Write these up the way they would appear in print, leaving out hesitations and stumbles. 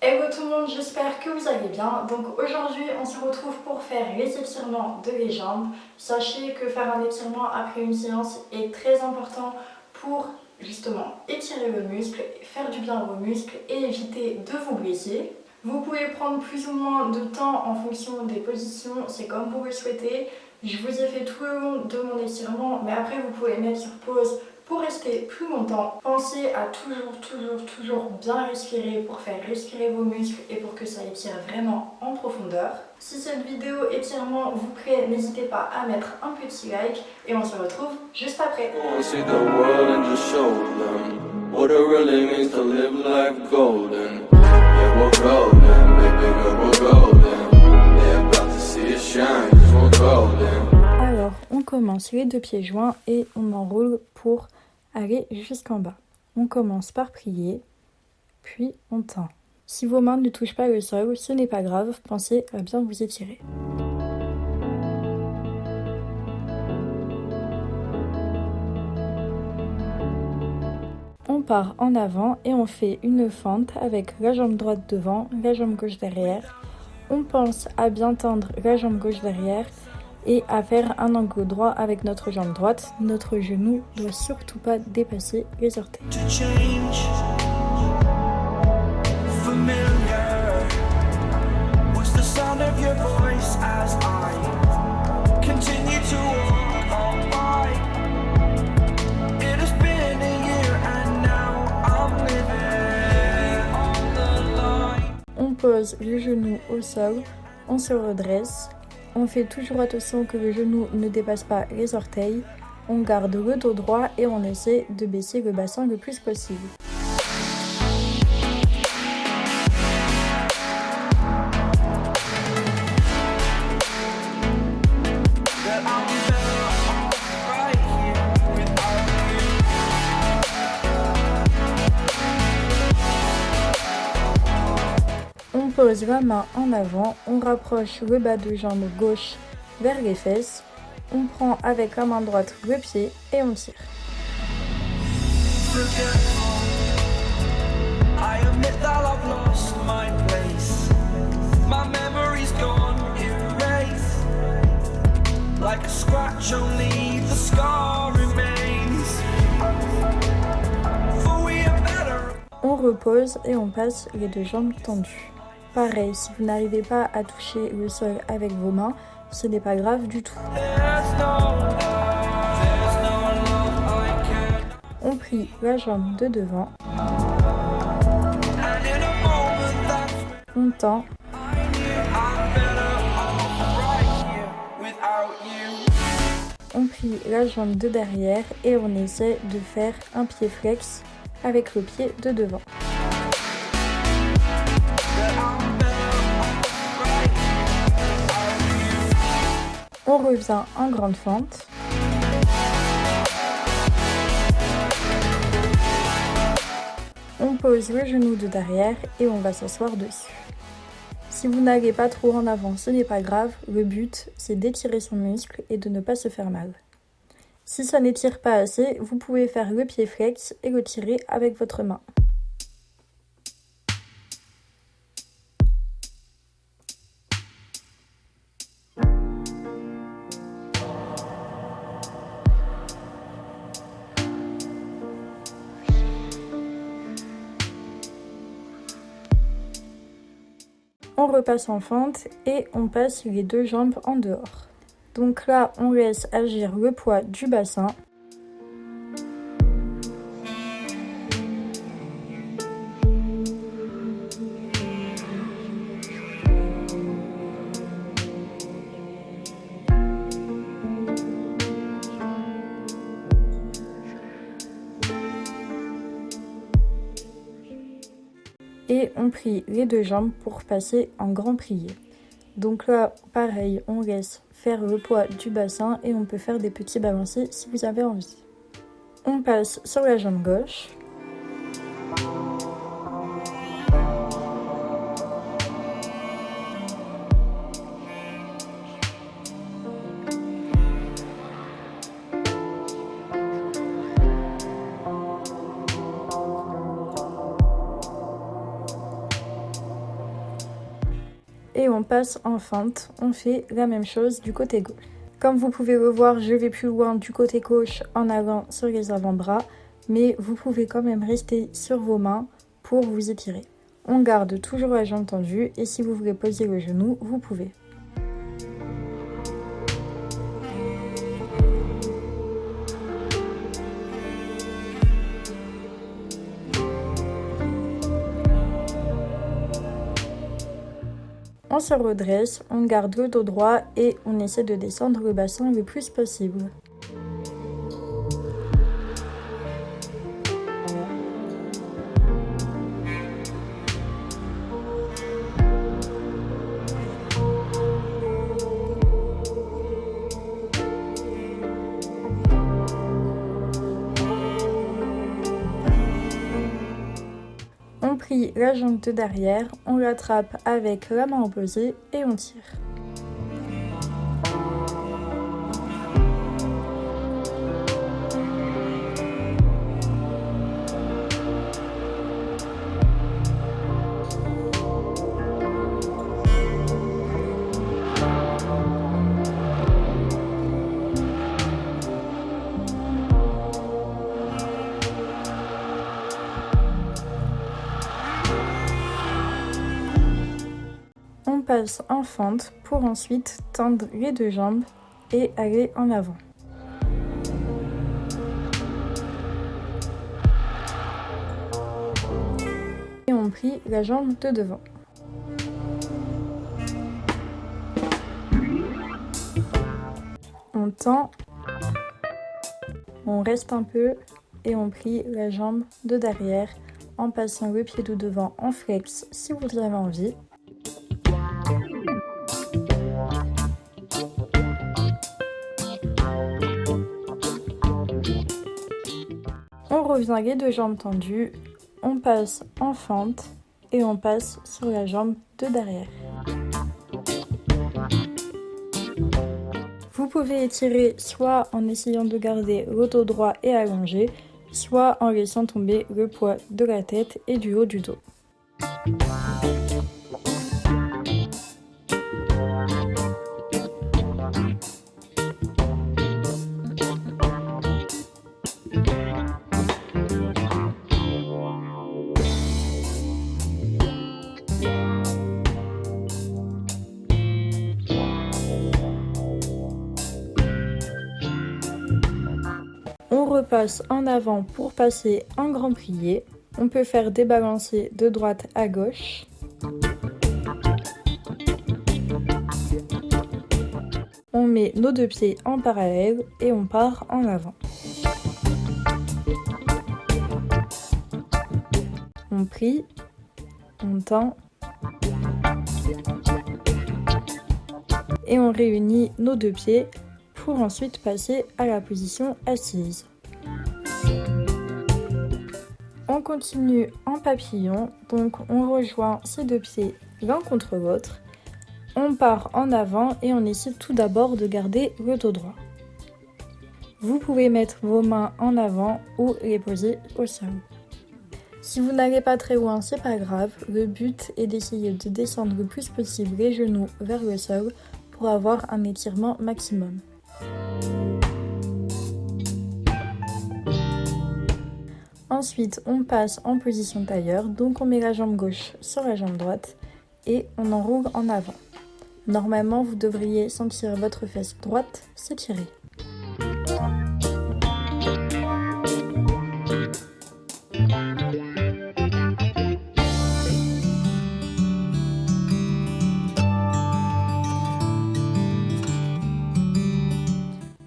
Hello tout le monde, j'espère que vous allez bien. Donc aujourd'hui on se retrouve pour faire les étirements de les jambes. Sachez que faire un étirement après une séance est très important pour justement étirer le muscle, faire du bien aux muscles et éviter de vous blesser. Vous pouvez prendre plus ou moins de temps en fonction des positions, c'est comme vous le souhaitez. Je vous ai fait tout le long de mon étirement, mais après vous pouvez mettre sur pause pour rester plus longtemps. Pensez à toujours bien respirer pour faire respirer vos muscles et pour que ça étire vraiment en profondeur. Si cette vidéo étirement vous plaît, n'hésitez pas à mettre un petit like et on se retrouve juste après. Alors, on commence les deux pieds joints et on enroule pour aller jusqu'en bas. On commence par plier, puis on tend. Si vos mains ne touchent pas le sol, ce n'est pas grave, pensez à bien vous étirer. On part en avant et on fait une fente avec la jambe droite devant, la jambe gauche derrière. On pense à bien tendre la jambe gauche derrière et à faire un angle droit avec notre jambe droite. Notre genou ne doit surtout pas dépasser les orteils. On pose le genou au sol, on se redresse. On fait toujours attention que le genou ne dépasse pas les orteils. On garde le dos droit et on essaie de baisser le bassin le plus possible. On pose la main en avant, on rapproche le bas de jambe gauche vers les fesses, on prend avec la main droite le pied et on tire. On repose et on passe les deux jambes tendues. Pareil, si vous n'arrivez pas à toucher le sol avec vos mains, ce n'est pas grave du tout. On plie la jambe de devant. On tend. On plie la jambe de derrière et on essaie de faire un pied flex avec le pied de devant. On revient en grande fente. On pose le genou de derrière et on va s'asseoir dessus. Si vous n'allez pas trop en avant, ce n'est pas grave. Le but, c'est d'étirer son muscle et de ne pas se faire mal. Si ça n'étire pas assez, vous pouvez faire le pied flex et le tirer avec votre main. On repasse en fente et on passe les deux jambes en dehors. Donc là, on laisse agir le poids du bassin. Et on plie les deux jambes pour passer en grand plié. Donc là, pareil, on laisse faire le poids du bassin et on peut faire des petits balancés si vous avez envie. On passe sur la jambe gauche. et on passe en feinte. On fait la même chose du côté gauche. Comme vous pouvez le voir, je vais plus loin du côté gauche en allant sur les avant-bras, mais vous pouvez quand même rester sur vos mains pour vous étirer. On garde toujours la jambe tendue et si vous voulez poser le genou, vous pouvez. On se redresse, on garde le dos droit et on essaie de descendre le bassin le plus possible. On plie la jambe de derrière, on l'attrape avec la main opposée et on tire. On passe en fente pour ensuite tendre les deux jambes et aller en avant. Et on plie la jambe de devant. On tend, on reste un peu et on plie la jambe de derrière en passant le pied de devant en flex si vous avez envie. On revient les deux jambes tendues, on passe en fente et on passe sur la jambe de derrière. Vous pouvez étirer soit en essayant de garder le dos droit et allongé, soit en laissant tomber le poids de la tête et du haut du dos. On repasse en avant pour passer en grand plié. On peut faire des balancés de droite à gauche. On met nos deux pieds en parallèle et on part en avant. On plie, on tend et on réunit nos deux pieds pour ensuite passer à la position assise. On continue en papillon, donc on rejoint ces deux pieds l'un contre l'autre. On part en avant et on essaie tout d'abord de garder le dos droit. Vous pouvez mettre vos mains en avant ou les poser au sol. Si vous n'allez pas très loin, c'est pas grave. Le but est d'essayer de descendre le plus possible les genoux vers le sol pour avoir un étirement maximum. Ensuite, on passe en position tailleur, donc on met la jambe gauche sur la jambe droite et on enroule en avant. Normalement, vous devriez sentir votre fesse droite s'étirer.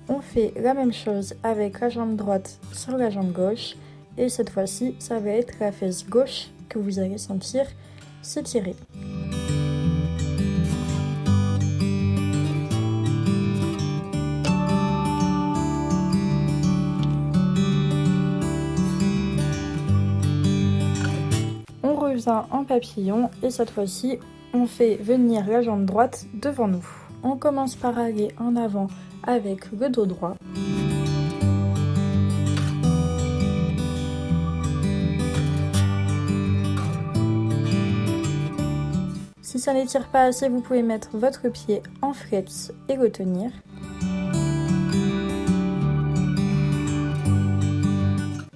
On fait la même chose avec la jambe droite sur la jambe gauche. Et cette fois-ci, ça va être la fesse gauche que vous allez sentir s'étirer. On revient en papillon et cette fois-ci, on fait venir la jambe droite devant nous. On commence par aller en avant avec le dos droit. Si ça n'étire pas assez, vous pouvez mettre votre pied en flex et le tenir.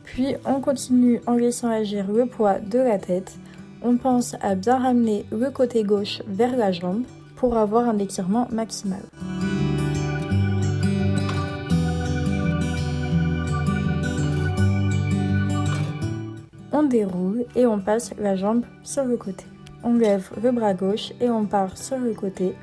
Puis on continue en laissant agir le poids de la tête. On pense à bien ramener le côté gauche vers la jambe pour avoir un étirement maximal. On déroule et on passe la jambe sur le côté. On lève le bras gauche et on part sur le côté.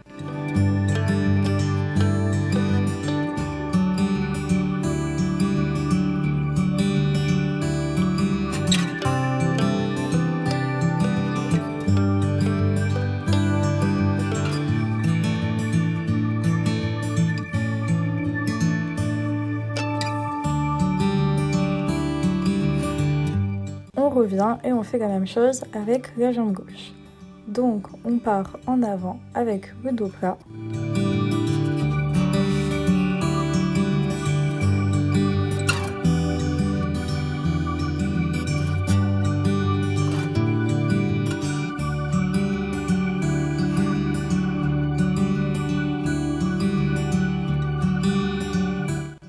On revient et on fait la même chose avec la jambe gauche. Donc on part en avant avec le dos plat.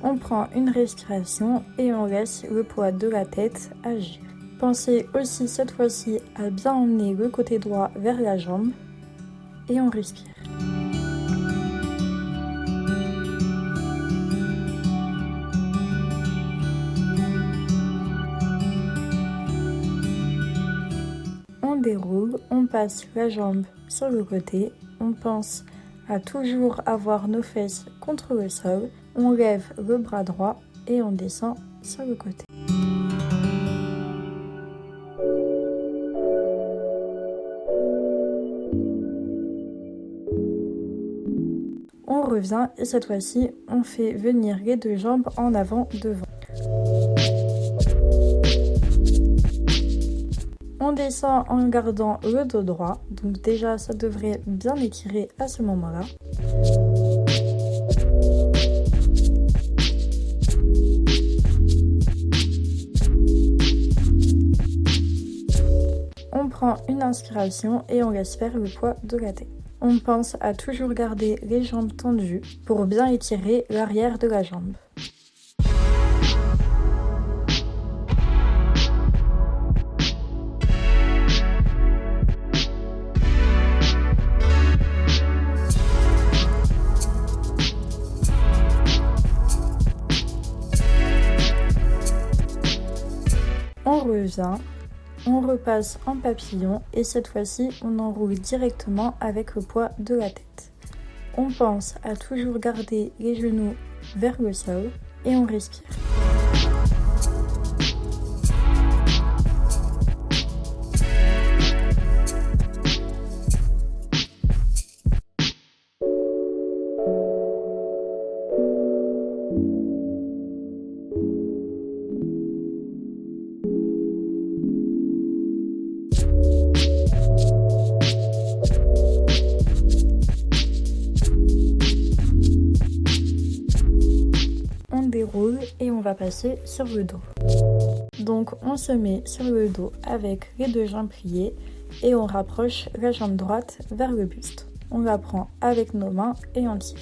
On prend une respiration et on laisse le poids de la tête agir. Pensez aussi cette fois-ci à bien emmener le côté droit vers la jambe et on respire. On déroule, on passe la jambe sur le côté, on pense à toujours avoir nos fesses contre le sol, on lève le bras droit et on descend sur le côté. On revient et cette fois-ci, on fait venir les deux jambes en avant devant. On descend en gardant le dos droit, donc déjà ça devrait bien étirer à ce moment-là. On prend une inspiration et on laisse faire le poids de la tête. On pense à toujours garder les jambes tendues pour bien étirer l'arrière de la jambe. On revient. On repasse en papillon et cette fois-ci, on enroule directement avec le poids de la tête. On pense à toujours garder les genoux vers le sol et on respire. Déroule et on va passer sur le dos. Donc on se met sur le dos avec les deux jambes pliées et on rapproche la jambe droite vers le buste. On la prend avec nos mains et on tire.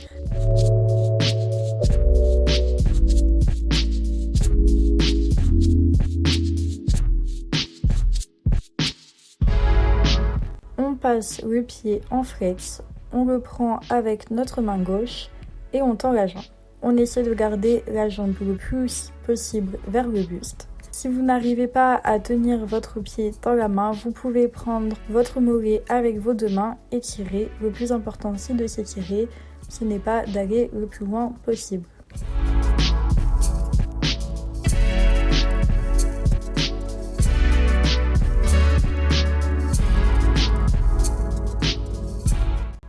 On passe le pied en flex, on le prend avec notre main gauche et on tend la jambe. On essaie de garder la jambe le plus possible vers le buste. Si vous n'arrivez pas à tenir votre pied dans la main, vous pouvez prendre votre mollet avec vos deux mains et tirer. Le plus important, c'est de s'étirer, ce n'est pas d'aller le plus loin possible.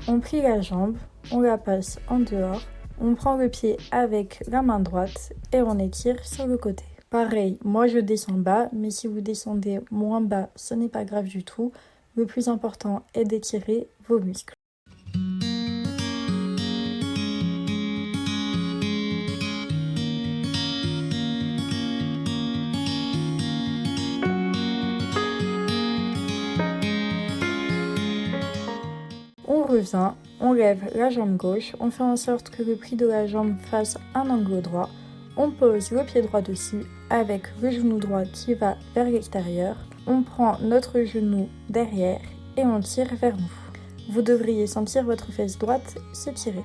On plie la jambe, on la passe en dehors. On prend le pied avec la main droite et on étire sur le côté. Pareil, moi je descends bas, mais si vous descendez moins bas, ce n'est pas grave du tout. Le plus important est d'étirer vos muscles. On revient, on lève la jambe gauche, on fait en sorte que le pli de la jambe fasse un angle droit. On pose le pied droit dessus avec le genou droit qui va vers l'extérieur. On prend notre genou derrière et on tire vers nous. Vous devriez sentir votre fesse droite s'étirer.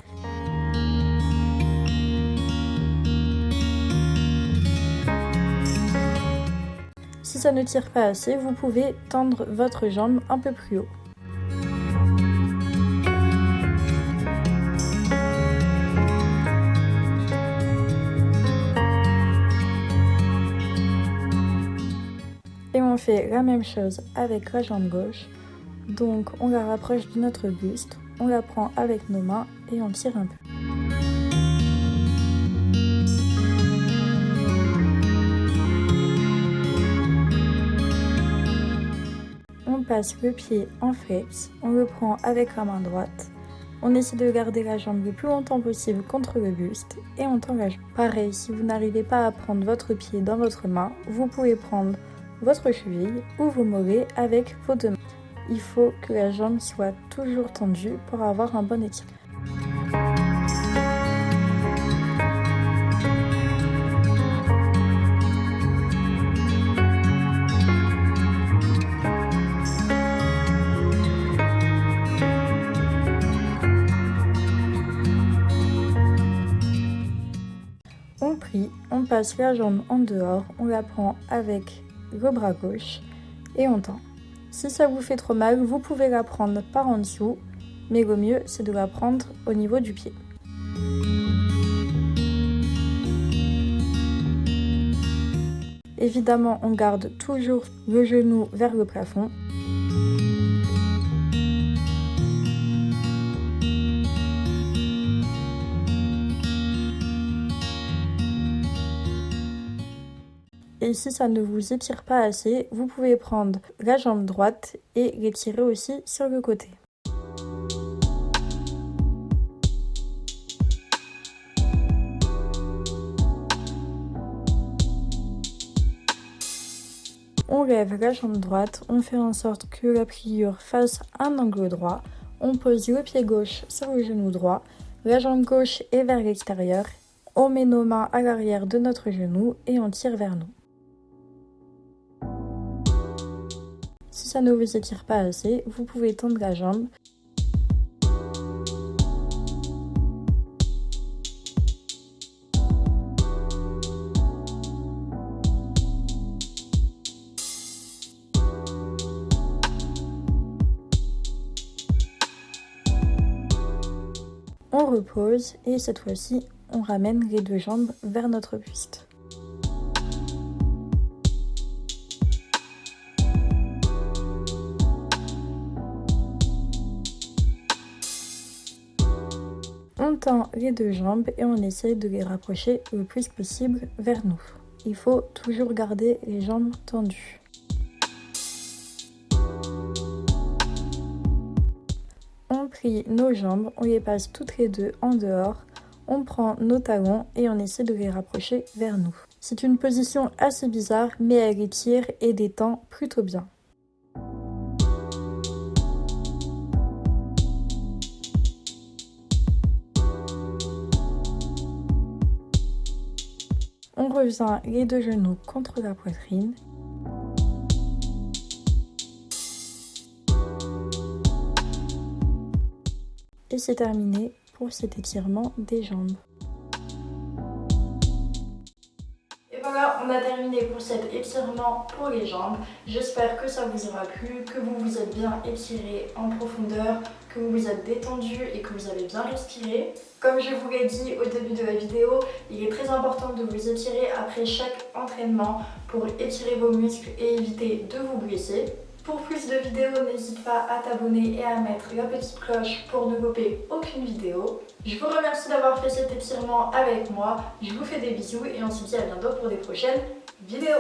Si ça ne tire pas assez, vous pouvez tendre votre jambe un peu plus haut. Et on fait la même chose avec la jambe gauche. Donc on la rapproche de notre buste, on la prend avec nos mains et on tire un peu. On passe le pied en flex, on le prend avec la main droite. On essaie de garder la jambe le plus longtemps possible contre le buste et on tend la jambe. Pareil, si vous n'arrivez pas à prendre votre pied dans votre main, vous pouvez prendre votre cheville ou vos mollets avec vos deux mains. Il faut que la jambe soit toujours tendue pour avoir un bon étirement. On plie, on passe la jambe en dehors, on la prend avec le bras gauche et on tend. Si ça vous fait trop mal, vous pouvez la prendre par en dessous, mais le mieux c'est de la prendre au niveau du pied. Évidemment, on garde toujours le genou vers le plafond. Et si ça ne vous étire pas assez, vous pouvez prendre la jambe droite et l'étirer aussi sur le côté. On lève la jambe droite, on fait en sorte que la pliure fasse un angle droit. On pose le pied gauche sur le genou droit, la jambe gauche est vers l'extérieur. On met nos mains à l'arrière de notre genou et on tire vers nous. Si ça ne vous étire pas assez, vous pouvez tendre la jambe. On repose et cette fois-ci, on ramène les deux jambes vers notre buste. On tend les deux jambes et on essaie de les rapprocher le plus possible vers nous. Il faut toujours garder les jambes tendues. On plie nos jambes, on les passe toutes les deux en dehors. On prend nos talons et on essaie de les rapprocher vers nous. C'est une position assez bizarre, mais elle étire et détend plutôt bien. On revient les deux genoux contre la poitrine. Et c'est terminé pour cet étirement des jambes. Et voilà, on a terminé pour cet étirement pour les jambes. J'espère que ça vous aura plu, que vous vous êtes bien étiré en profondeur, que vous vous êtes détendu et que vous avez bien respiré. Comme je vous l'ai dit au début de la vidéo, il est très important de vous étirer après chaque entraînement pour étirer vos muscles et éviter de vous blesser. Pour plus de vidéos, n'hésite pas à t'abonner et à mettre la petite cloche pour ne louper aucune vidéo. Je vous remercie d'avoir fait cet étirement avec moi. Je vous fais des bisous et on se dit à bientôt pour des prochaines vidéos.